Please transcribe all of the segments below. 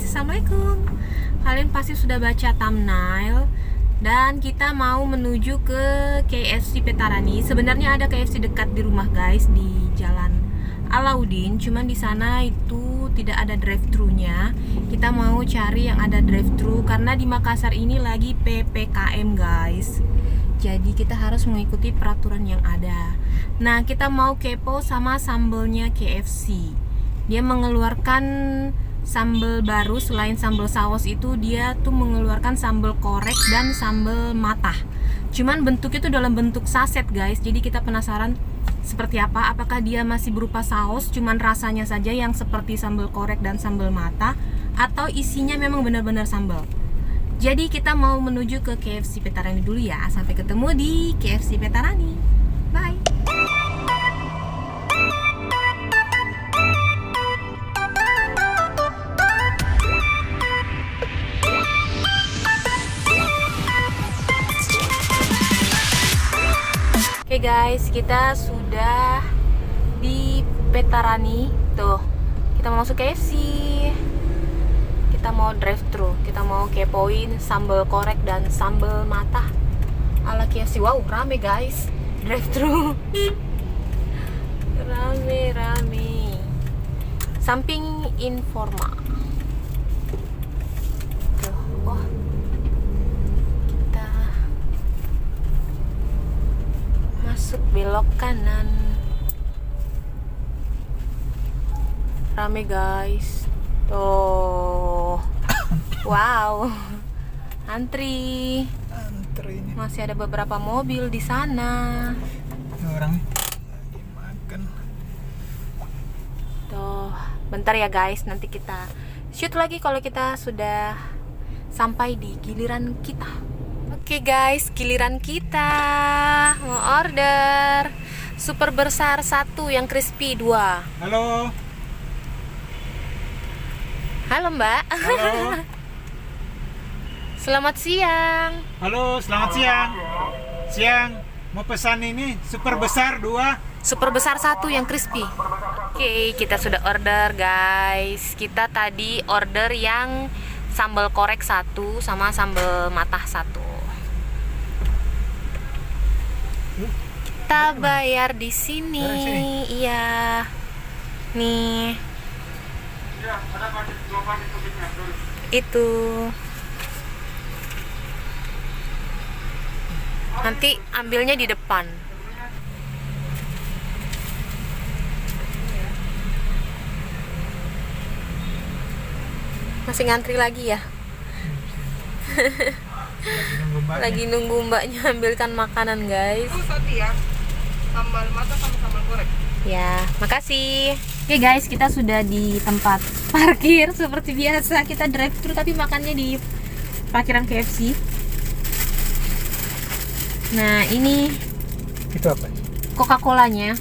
Assalamualaikum. Kalian pasti sudah baca thumbnail. Dan kita mau menuju ke KFC Petarani. Sebenarnya ada KFC dekat di rumah guys, di Jalan Alauddin. Cuman di sana itu tidak ada drive-thru-nya. Kita mau cari yang ada drive-thru karena di Makassar ini lagi PPKM guys. Jadi kita harus mengikuti peraturan yang ada. Nah, kita mau kepo sama sambelnya KFC. Dia mengeluarkan sambal baru. Selain sambal saus itu, dia tuh mengeluarkan sambal korek dan sambal matah. Cuman bentuknya tuh dalam bentuk saset guys. Jadi kita penasaran seperti apa. Apakah dia masih berupa saus, cuman rasanya saja yang seperti sambal korek dan sambal matah, atau isinya memang benar-benar sambal. Jadi kita mau menuju ke KFC Petarani dulu ya. Sampai ketemu di KFC Petarani. Bye. Oke guys, kita sudah di Petarani. Tuh, kita mau masuk KFC. Kita mau drive-thru. Kita mau kepoin sambal korek dan sambal matah ala KFC. Wow, rame guys. Drive-thru. Rame. Samping Informa. Tuh, wah. Masuk belok kanan. Rame guys. Tuh. Wow. Antri. Masih ada beberapa mobil di sana. Orang lagi makan. Tuh. Bentar ya guys, nanti kita shoot lagi kalau kita sudah sampai di giliran kita. Oke guys, giliran kita mau order super besar 1 yang crispy 2. Halo. Halo mbak. Halo. Selamat siang. Halo, selamat siang. Siang, mau pesan ini super besar 2. Super besar 1 yang crispy. Oke, kita sudah order guys. Kita tadi order yang sambal korek 1 sama sambal matah 1. Kita bayar di sini. Iya. Nih. Itu. Nanti ambilnya di depan. Masih ngantri lagi ya? Lagi nunggu mbaknya ambilkan makanan guys. Ya, sambal mata sama sambal korek. Ya, makasih. Oke guys, kita sudah di tempat parkir seperti biasa. Kita drive thru tapi makannya di parkiran KFC. Nah, ini Itu apa? Coca-Colanya,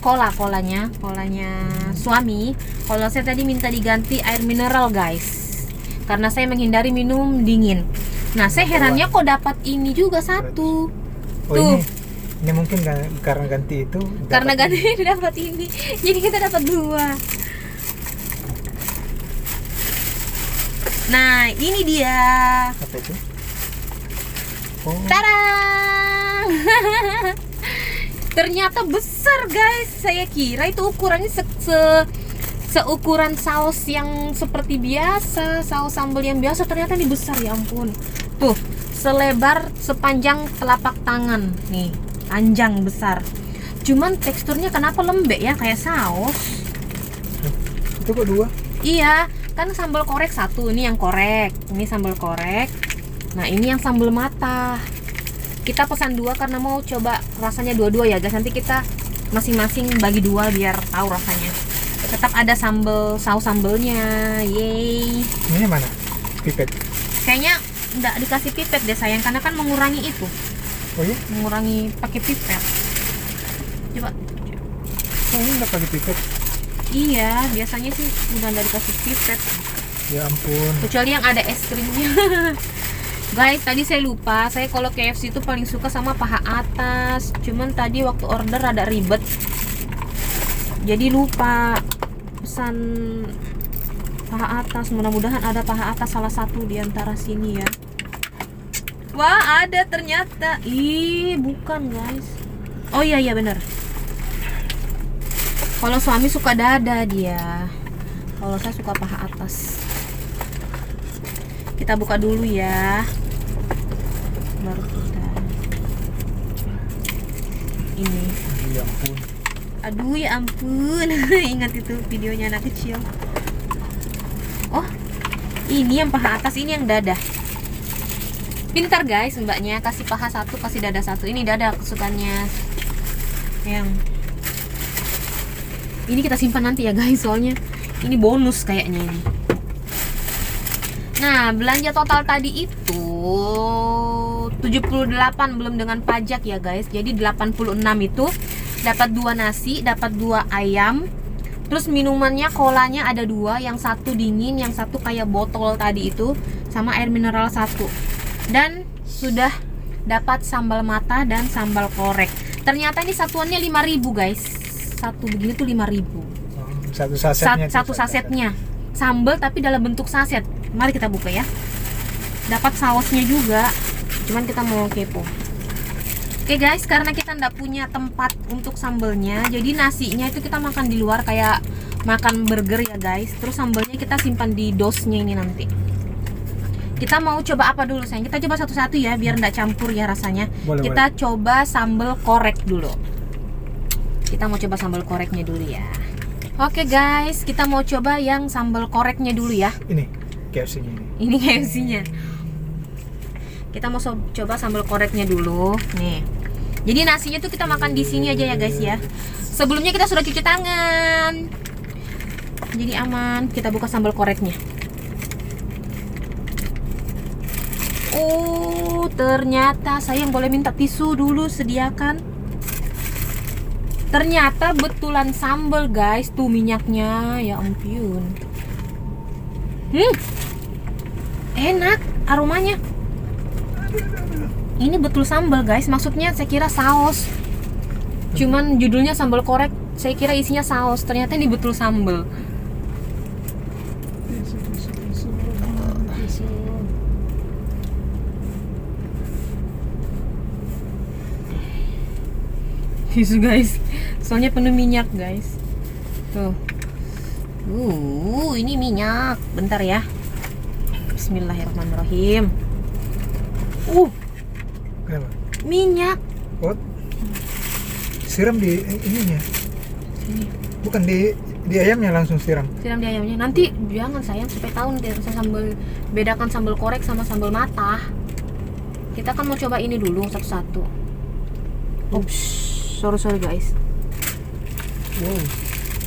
colanya suami. Kalau saya tadi minta diganti air mineral guys, karena saya menghindari minum dingin. Nah, saya herannya kok dapat ini juga 1. Oh, Tuh. ini mungkin karena ganti itu. Karena ganti dapat ini, jadi kita dapat 2. Nah, ini dia. Apa itu? Oh, Tarang! Ternyata besar guys. Saya kira itu ukurannya seukuran saus yang seperti biasa, saus sambal yang biasa. Ternyata ini besar, ya ampun. Tuh, selebar sepanjang telapak tangan. Nih, panjang besar. Cuman teksturnya kenapa lembek ya, kayak saus. itu kok 2? Iya, kan sambal korek 1, ini yang korek. Ini sambal korek. Nah, ini yang sambal matah. Kita pesan 2 karena mau coba rasanya dua-dua ya guys. Nanti kita masing-masing bagi 2 biar tahu rasanya. Tetap ada sambal, saus sambelnya. Yeay. Ini mana? Pipet. Kayaknya nggak dikasih pipet deh sayang, karena kan mengurangi itu. Oh iya? Mengurangi pakai pipet. Coba. Oh, ini nggak pakai pipet. Iya, biasanya sih udah nggak dikasih pipet. Ya ampun. Kecuali yang ada es krimnya. Guys, tadi saya lupa. Saya kalau KFC itu paling suka sama paha atas. Cuman tadi waktu order ada ribet. Jadi lupa pesan Paha atas, mudah-mudahan ada paha atas salah satu di antara sini ya. Wah, ada ternyata. Ih, bukan guys. Oh iya bener. Kalau suami suka dada dia. Kalau saya suka paha atas. Kita buka dulu ya. Baru kita. Ini. Ya ampun. Aduh ya ampun. Ingat itu videonya anak kecil. Oh, ini yang paha atas, ini yang dada. Pintar guys mbaknya, kasih paha satu, kasih dada satu. Ini dada kesukaannya. Yang ini kita simpan nanti ya guys, soalnya ini bonus kayaknya ini. Nah, belanja total tadi itu 78 belum dengan pajak ya guys. Jadi 86 itu dapat 2 nasi, dapat 2 ayam. Terus minumannya, kolanya ada 2, yang satu dingin, yang satu kayak botol tadi itu, sama air mineral 1. Dan sudah dapat sambal mata dan sambal korek. Ternyata ini satuannya 5.000 guys. Satu begini tuh 5.000. Satu sasetnya. Satu sasetnya. Sambal tapi dalam bentuk saset. Mari kita buka ya. Dapat sausnya juga. Cuman kita mau kepo. Oke guys, karena kita nggak punya tempat untuk sambalnya, jadi nasinya itu kita makan di luar kayak makan burger ya guys. Terus sambalnya kita simpan di dosnya ini nanti. Kita mau coba apa dulu sayang? Kita coba satu-satu ya, biar nggak campur ya rasanya. Kita coba sambal korek dulu. Kita mau coba sambal koreknya dulu ya. Oke guys, kita mau coba yang sambal koreknya dulu ya. Ini KFC-nya ini. Ini KFC-nya. Kita mau coba sambal koreknya dulu. Nih. Jadi nasinya tuh kita makan di sini aja ya guys ya. Sebelumnya kita sudah cuci tangan. Jadi aman. Kita buka sambal koreknya. Oh, ternyata sayang boleh minta tisu dulu, sediakan. Ternyata betulan sambal guys, tuh minyaknya, ya ampun. Enak aromanya. Ini betul sambal guys, maksudnya saya kira saus. Cuman judulnya sambal korek, saya kira isinya saus. Ternyata ini betul sambal. Tisu guys, soalnya penuh minyak guys. Tuh. Ini minyak. Bentar ya. Bismillahirrahmanirrahim. Kenapa? Minyak. Oh, siram di ininya. Sini. Bukan di ayamnya langsung siram. Siram di ayamnya. Nanti jangan sayang, supaya tahu nanti rasa sambal, bedakan sambal korek sama sambal mata. Kita kan mau coba ini dulu satu-satu. Ups, sorry guys. Wow.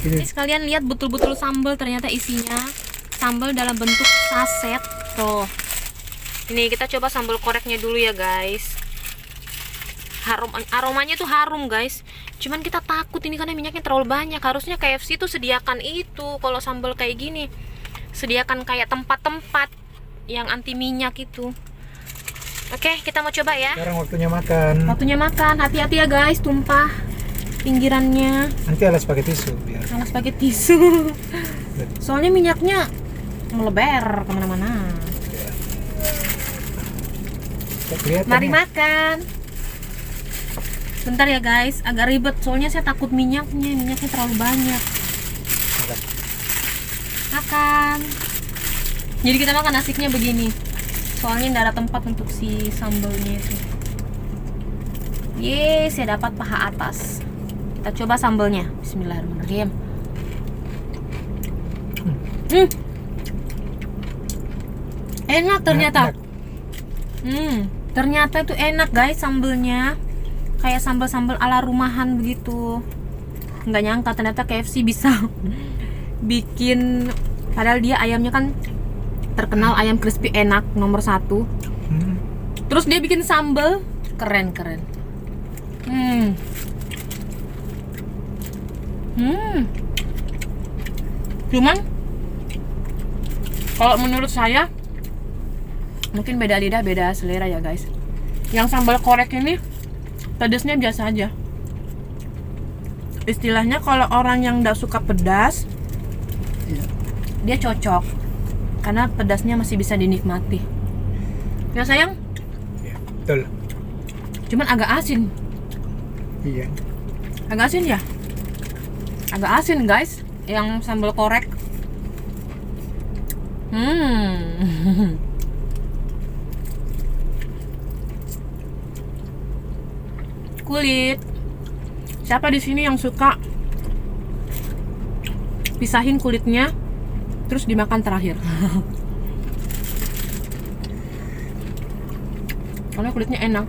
Ini sekalian lihat betul-betul sambal, ternyata isinya sambal dalam bentuk saset. Tuh. Ini kita coba sambal koreknya dulu ya guys. Aromanya tuh harum guys. Cuman kita takut ini karena minyaknya terlalu banyak. Harusnya KFC tuh sediakan itu kalau sambal kayak gini. Sediakan kayak tempat-tempat yang anti minyak itu. Oke, kita mau coba ya. Sekarang waktunya makan. Waktunya makan. Hati-hati ya guys, tumpah pinggirannya. Nanti alas pakai tisu biar. Alas pakai tisu. Soalnya minyaknya melebar kemana-mana. Mari makan. Bentar ya guys, agak ribet soalnya saya takut minyaknya terlalu banyak. Makan. Jadi kita makan nasibnya begini. Soalnya tidak ada tempat untuk si sambalnya itu. Yeay, saya dapat paha atas. Kita coba sambalnya. Bismillahirrahmanirrahim. Enak ternyata. Ternyata itu enak guys sambalnya. Kayak sambal-sambal ala rumahan begitu. Nggak nyangka ternyata KFC bisa bikin, padahal dia ayamnya kan terkenal ayam crispy enak nomor 1. Terus dia bikin sambal keren. Cuman kalau menurut saya mungkin beda lidah, beda selera ya guys. Yang sambal korek ini pedasnya biasa aja. Istilahnya kalau orang yang nggak suka pedas, dia cocok. karena pedasnya masih bisa dinikmati. Ya sayang, Ya, betul. cuman agak asin. Iya. Agak asin ya? Agak asin guys, yang sambal korek. Kulit. Siapa di sini yang suka pisahin kulitnya terus dimakan terakhir? Karena kulitnya enak.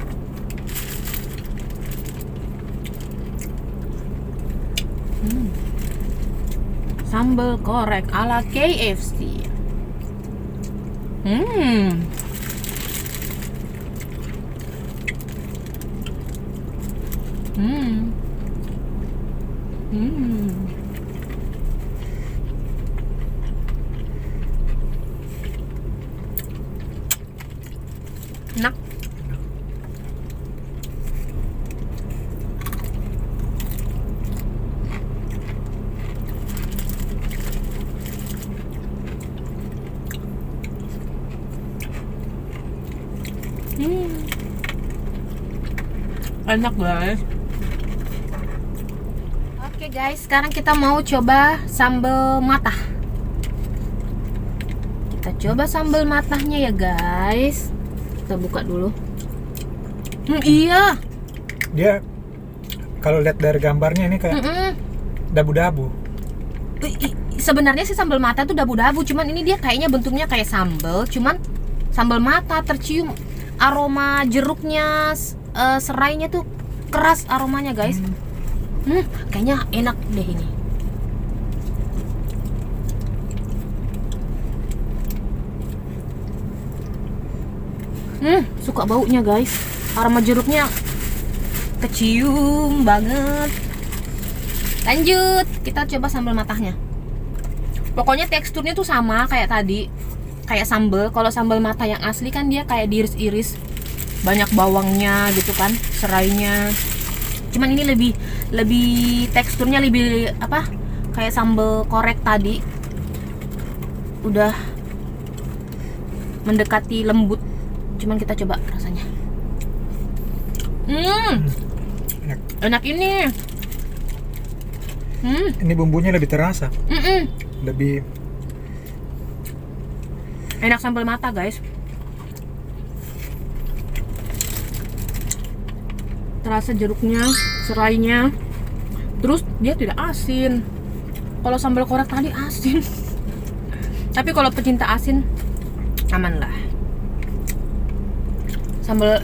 Sambal korek ala KFC. Enak. Enak guys. Oke guys, sekarang kita mau coba sambal matah. Kita coba sambal matahnya ya guys. Kita buka dulu. Iya. Dia kalau lihat dari gambarnya ini kayak dabu-dabu. Sebenarnya sih sambal matah tuh dabu-dabu, cuman ini dia kayaknya bentuknya kayak sambal, cuman sambal matah tercium aroma jeruknya, serainya tuh keras aromanya guys. Kayaknya enak deh ini. Suka baunya guys. Aroma jeruknya kecium banget. Lanjut, kita coba sambal matahnya. Pokoknya teksturnya tuh sama kayak tadi, kayak sambal. Kalau sambal matah yang asli kan dia kayak diiris-iris, banyak bawangnya gitu kan, serainya. Cuman ini lebih teksturnya lebih apa? Kayak sambal korek tadi. Udah mendekati lembut. Cuman kita coba rasanya. Enak ini. Ini bumbunya lebih terasa. Lebih enak sambal mata guys. Terasa jeruknya, serainya. Terus dia tidak asin. Kalau sambal korek tadi asin. Tapi kalau pecinta asin aman lah.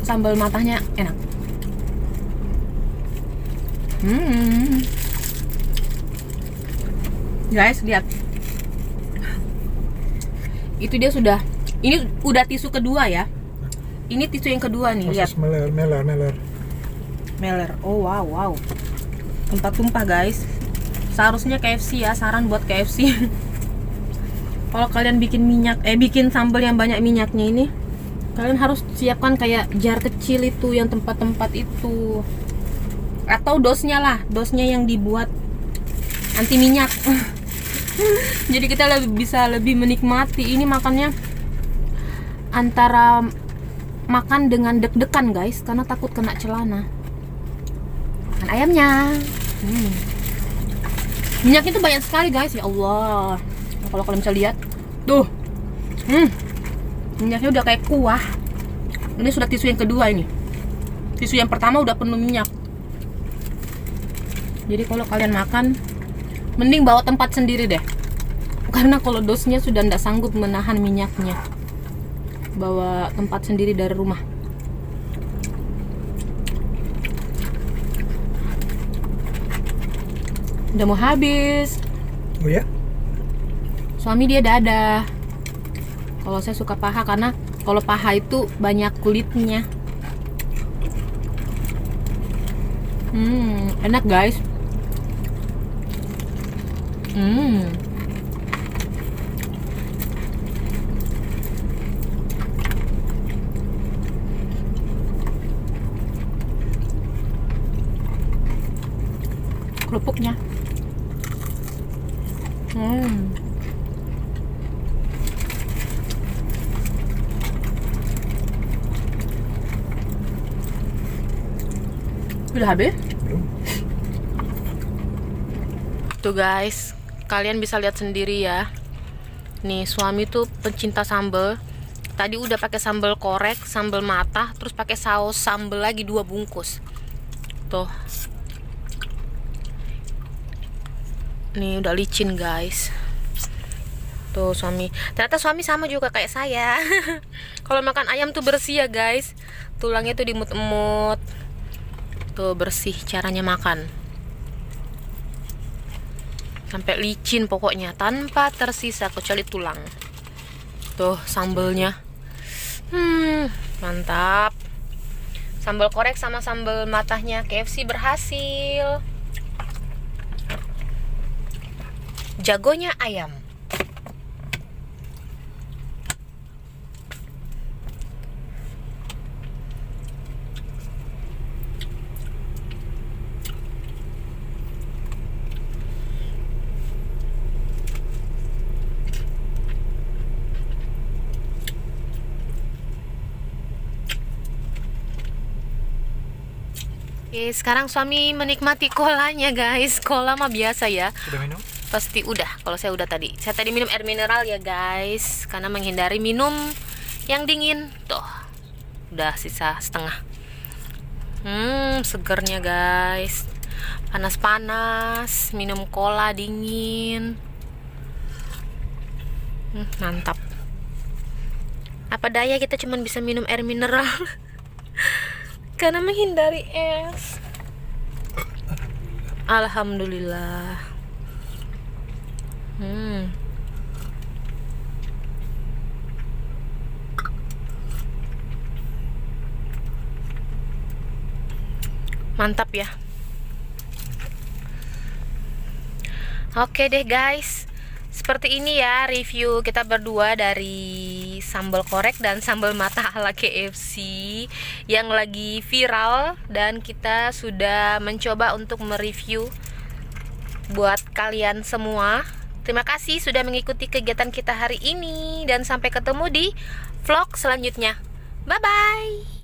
Sambal matahnya enak. Guys, lihat. Itu dia sudah. Ini udah tisu kedua ya. Ini tisu yang kedua nih, lihat. Meler. Oh wow. Tumpah-tumpah guys. Seharusnya KFC ya, saran buat KFC. Kalau kalian bikin sambal yang banyak minyaknya ini, kalian harus siapkan kayak jar kecil itu yang tempat-tempat itu. Atau dosnya yang dibuat anti minyak. Jadi kita bisa lebih menikmati. Ini makannya antara makan dengan deg-degan guys, karena takut kena celana. Makan ayamnya. Minyaknya tuh banyak sekali guys, ya Allah. Nah, kalau kalian bisa lihat tuh, minyaknya udah kayak kuah. Ini sudah tisu yang kedua ini. Tisu yang pertama udah penuh minyak. Jadi kalau kalian makan, mending bawa tempat sendiri deh. Karena kalau dosnya sudah tidak sanggup menahan minyaknya. Bawa tempat sendiri dari rumah. Udah mau habis. Oh ya? Suami dia dada. Kalau saya suka paha, karena kalau paha itu banyak kulitnya. Enak guys. Kerupuknya. Kopi udah habis? Tuh guys, kalian bisa lihat sendiri ya. Nih, suami tuh pencinta sambal. Tadi udah pakai sambal korek, sambal matah, terus pakai saus sambal lagi 2 bungkus. Tuh. Nih udah licin guys. Tuh suami. Ternyata suami sama juga kayak saya. Kalau makan ayam tuh bersih ya guys. Tulangnya tuh dimut-emut. Tuh bersih caranya makan. Sampai licin pokoknya, tanpa tersisa kecuali tulang. Tuh sambelnya. Mantap. Sambal korek sama sambal matahnya KFC berhasil. Jagonya ayam. Oke, sekarang suami menikmati kolanya guys. Kola mah biasa ya. Sudah minum? Pasti udah. Kalau saya udah tadi. Saya tadi minum air mineral ya guys, karena menghindari minum yang dingin. Tuh, udah sisa setengah. Segernya guys. Panas-panas, minum cola dingin. Mantap. Apa daya kita cuma bisa minum air mineral. Karena menghindari es. Alhamdulillah. Mantap ya. Oke deh guys, seperti ini ya review kita berdua dari sambal korek dan sambal matah ala KFC yang lagi viral, dan kita sudah mencoba untuk mereview buat kalian semua. Terima kasih sudah mengikuti kegiatan kita hari ini, dan sampai ketemu di vlog selanjutnya. Bye bye.